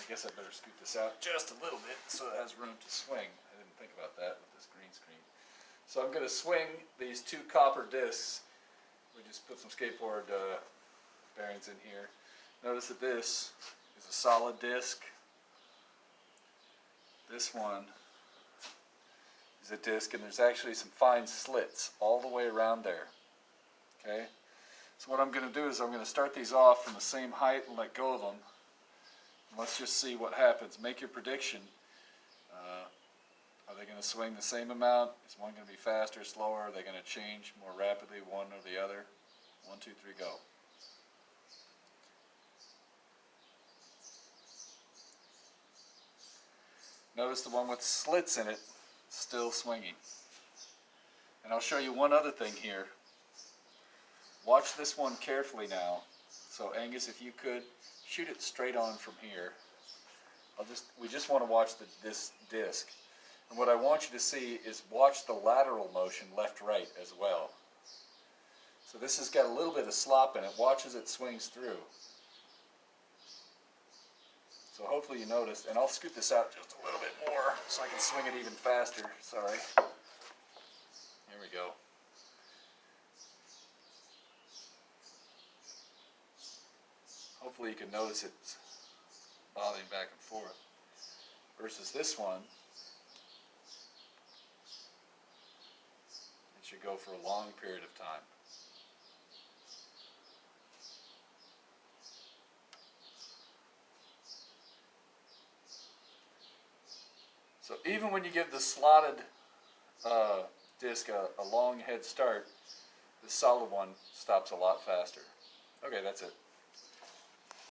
I guess I better scoot this out just a little bit so it has room to swing. I didn't think about that with this green screen. So I'm going to swing these two copper discs. We just put some skateboard bearings in here. Notice that this is a solid disc. This one is a disc, and there's actually some fine slits all the way around there. Okay? So what I'm going to do is I'm going to start these off from the same height and let go of them. And let's just see what happens. Make your prediction. Are they going to swing the same amount? Is one going to be faster, slower? Are they going to change more rapidly, one or the other? 1, 2, 3, go. Notice the one with slits in it still swinging. And I'll show you one other thing here. Watch this one carefully now. So Angus, if you could, shoot it straight on from here. We just want to watch this disc. And what I want you to see is watch the lateral motion left-right as well. So this has got a little bit of slop in it. Watch as it swings through. So hopefully you noticed, and I'll scoot this out just a little bit more so I can swing it even faster. Sorry. Here we go. Hopefully you can notice it's bobbing back and forth. Versus this one, it should go for a long period of time. So even when you give the slotted disc a long head start, the solid one stops a lot faster. Okay, that's it.